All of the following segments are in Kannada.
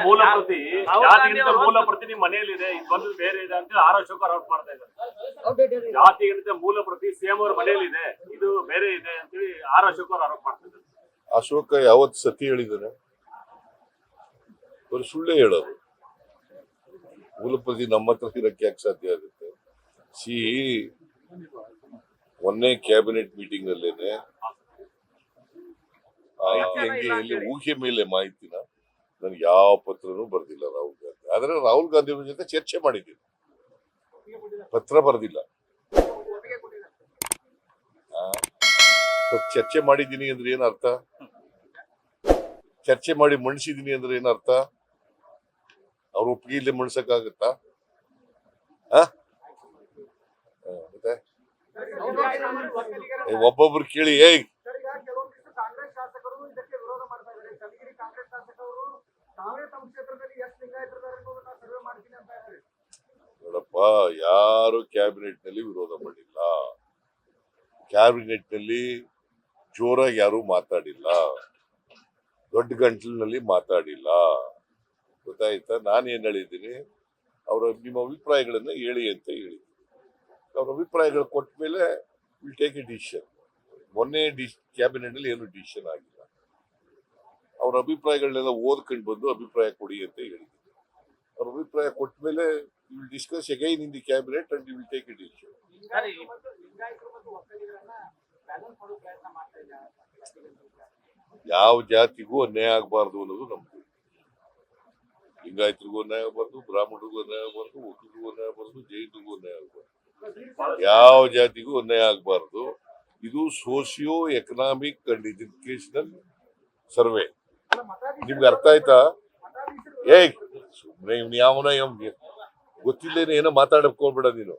ಮೂಲ ಪ್ರತಿ ಜಾತಿಗಿಂತ ಮೂಲ ಪ್ರತಿ ನಿಮ್ ಮನೆಯಲ್ಲಿದೆ, ಇದು ಬಂದು ಬೇರೆ ಇದೆ ಅಂತ ಆರ್ ಅಶೋಕ್ ಆರೋಪ ಮಾಡ್ತಾ ಇದ್ದಾರೆ. ಜಾತಿಗಿಂತ ಮೂಲ ಪ್ರತಿ ಸಿಎಂ ಅವ್ರ ಮನೆಯಲ್ಲಿದೆ, ಇದು ಬೇರೆ ಇದೆ ಅಂತೇಳಿ ಆರ್ ಅಶೋಕ್ ಅವ್ರು ಆರೋಪ ಮಾಡ್ತಾ ಇದ್ದಾರೆ. ಅಶೋಕ ಯಾವತ್ ಸತಿ ಹೇಳಿದಾನೆ? ಅವ್ರು ಸುಳ್ಳೇ ಹೇಳೋದು. ಮೂಲ ಪ್ರತಿ ನಮ್ಮ ಹತ್ರ ಇರಕ್ಕೆ ಯಾಕೆ ಸಾಧ್ಯ ಆಗುತ್ತೆ? ಮೊನ್ನೆ ಕ್ಯಾಬಿನೆಟ್ ಮೀಟಿಂಗ್ ನಲ್ಲೇನೆ ಊಹೆ ಮೇಲೆ ಮಾಹಿತಿನ ನನ್ಗೆ ಯಾವ ಪತ್ರನೂ ಬರ್ದಿಲ್ಲ ರಾಹುಲ್ ಗಾಂಧಿ. ಆದ್ರೆ ರಾಹುಲ್ ಗಾಂಧಿ ಅವ್ರ ಜೊತೆ ಚರ್ಚೆ ಮಾಡಿದ್ದೀನಿ, ಪತ್ರ ಬರ್ದಿಲ್ಲ. ಚರ್ಚೆ ಮಾಡಿದ್ದೀನಿ ಅಂದ್ರೆ ಏನ್ ಅರ್ಥ? ಚರ್ಚೆ ಮಾಡಿ ಮಣಿಸಿದೀನಿ ಅಂದ್ರೆ ಏನ್ ಅರ್ಥ? ಅವ್ರ ಒಪ್ಪಿಗೆ ಇಲ್ಲೇ ಮಣಿಸಕ್ಕಾಗತ್ತಾ? ಮತ್ತೆ ಒಬ್ಬೊಬ್ರು ಕೇಳಿ ನೋಡಪ್ಪ, ಯಾರು ಕ್ಯಾಬಿನೆಟ್ ನಲ್ಲಿ ವಿರೋಧ ಮಾಡಿಲ್ಲ, ಕ್ಯಾಬಿನೆಟ್ ನಲ್ಲಿ ಜೋರಾಗಿ ಯಾರು ಮಾತಾಡಿಲ್ಲ, ದೊಡ್ಡ ಗಂಟಲಿನಲ್ಲಿ ಮಾತಾಡಿಲ್ಲ. ಗೊತ್ತಾಯ್ತಾ? ನಾನೇನ್ ಹೇಳಿದ್ದೀನಿ, ನಿಮ್ಮ ಅಭಿಪ್ರಾಯಗಳನ್ನ ಹೇಳಿ ಅಂತ ಹೇಳಿದ್ದೀನಿ. ಅವ್ರ ಅಭಿಪ್ರಾಯಗಳು ಕೊಟ್ಟ ಮೇಲೆ ವಿಲ್ ಟೇಕ್ ಎ ಡಿಸಿಷನ್. ಮೊನ್ನೆ ಕ್ಯಾಬಿನೆಟ್ ನಲ್ಲಿ ಏನು ಡಿಸಿಷನ್ ಆಗಿಲ್ಲ. ಅವ್ರ ಅಭಿಪ್ರಾಯಗಳನ್ನೆಲ್ಲ ಓದ್ಕೊಂಡು ಬಂದು ಅಭಿಪ್ರಾಯ ಕೊಡಿ ಅಂತ ಹೇಳಿದ್ದೀನಿ. ಅವ್ರ ಅಭಿಪ್ರಾಯ ಕೊಟ್ಟ ಮೇಲೆ will discuss again in the cabinet and will take A decision. ಯಾವ ಜಾತಿಗೂ ಅನ್ಯಾಯ ಆಗಬಾರ್ದು ಅನ್ನೋದು ನಮ್ದು. ಲಿಂಗಾಯತರಿಗೂ ಅನ್ಯಾಯ ಆಗಬಾರ್ದು, ಬ್ರಾಹ್ಮಣರಿಗೂ ಅನ್ಯಾಯ ಆಗಬಾರ್ದು, ಒಕ್ಕಲಿಗರಿಗೂ ಅನ್ಯಾಯ ಆಗಬಾರ್ದು, ಜೈನಿಗೂ ಅನ್ಯಾಯ ಆಗಬಾರ್ದು, ಯಾವ ಜಾತಿಗೂ ಅನ್ಯಾಯ ಆಗಬಾರ್ದು. ಇದು ಸೋಸಿಯೋ ಎಕನಾಮಿಕ್ ಅಂಡ್ ಎಜುಕೇಶನಲ್ ಸರ್ವೆ. ನಿಮ್ಗೆ ಅರ್ಥ ಆಯ್ತಾ? ಸುಮ್ನೆ ಯಾವನ ಗೊತ್ತಿಲ್ಲೇನೆ ಏನೋ ಮಾತಾಡಕ್ ಹೋಗ್ಬೇಡ ನೀನು.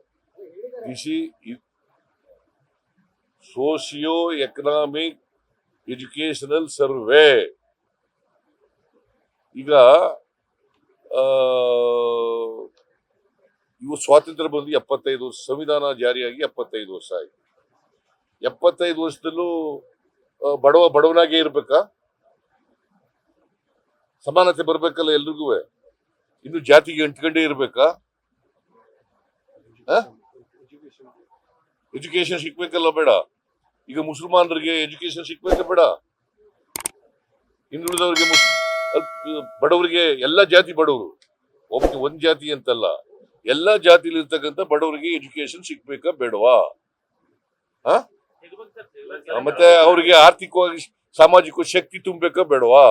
ಸೋಸಿಯೋ ಎಕನಾಮಿಕ್ ಎಜುಕೇಶನಲ್ ಸರ್ವೆ. ಈಗ ಇವು ಸ್ವಾತಂತ್ರ್ಯ ಬಂದು 75 ವರ್ಷ, ಸಂವಿಧಾನ ಜಾರಿಯಾಗಿ 75 ವರ್ಷ ಆಯ್ತು. 75 ವರ್ಷದಲ್ಲೂ ಬಡವನಾಗೆ ಇರ್ಬೇಕಾ? ಸಮಾನತೆ ಬರ್ಬೇಕಲ್ಲ ಎಲ್ರಿಗೂ. ಇನ್ನು ಜಾತಿಗೆ ಅಂಟ್ಕೊಂಡೇ ಇರ್ಬೇಕಾ? ಎಜುಕೇಶನ್ ಸಿಕ್ಬೇಕಲ್ಲ ಬೇಡ? ಈಗ ಮುಸಲ್ಮಾನರಿಗೆ ಎಜುಕೇಶನ್ ಸಿಕ್ಬೇಕ ಬೇಡ? ಹಿಂದುಳಿದವರಿಗೆ, ಬಡವರಿಗೆ, ಎಲ್ಲ ಜಾತಿ ಬಡವರು, ಒಂದ್ ಜಾತಿ ಅಂತಲ್ಲ, ಎಲ್ಲಾ ಜಾತಿಲಿ ಇರ್ತಕ್ಕಂಥ ಬಡವರಿಗೆ ಎಜುಕೇಶನ್ ಸಿಕ್ಬೇಕಾ ಬೇಡವಾ? ಮತ್ತೆ ಅವ್ರಿಗೆ ಆರ್ಥಿಕವಾಗಿ ಸಾಮಾಜಿಕ ಶಕ್ತಿ ತುಂಬಬೇಕಾ ಬೇಡವಾ?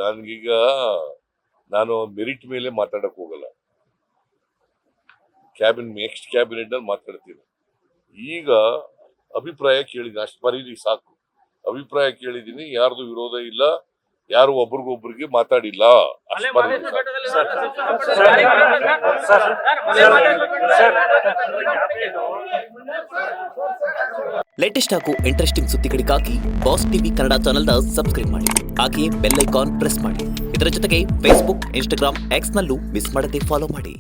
ನನ್ಗೀಗ ನಾನು ಮೆರಿಟ್ ಮೇಲೆ ಮಾತಾಡಕ್ ಹೋಗಲ್ಲ. ನೆಕ್ಸ್ಟ್ ಕ್ಯಾಬಿನೆಟ್ ನಲ್ಲಿ ಮಾತಾಡ್ತೀನಿ. ಈಗ ಅಭಿಪ್ರಾಯ ಕೇಳಿದ್ದೀನಿ, ಅಷ್ಟು ಬರೀಲಿ ಸಾಕು. ಅಭಿಪ್ರಾಯ ಕೇಳಿದ್ದೀನಿ, ಯಾರ್ದು ವಿರೋಧ ಇಲ್ಲ, ಯಾರು ಒಬ್ರಿಗೊಬ್ರಿಗೆ ಮಾತಾಡಿಲ್ಲ. ಲೇಟೆಸ್ಟ್ ಹಾಗೂ ಇಂಟ್ರೆಸ್ಟಿಂಗ್ ಸುದ್ದಿಗಳಿಗಾಗಿ ಬಾಸ್ ಟಿವಿ ಕನ್ನಡ ಚಾನೆಲ್ನ ಸಬ್ಸ್ಕ್ರೈಬ್ ಮಾಡಿ. ಹಾಗೆಯೇ ಬೆಲ್ ಐಕಾನ್ ಪ್ರೆಸ್ ಮಾಡಿ. ಇದರ ಜೊತೆಗೆ ಫೇಸ್ಬುಕ್, ಇನ್ಸ್ಟಾಗ್ರಾಮ್, ಎಕ್ಸ್ ನಲ್ಲೂ ಮಿಸ್ ಮಾಡದೆ ಫಾಲೋ ಮಾಡಿ.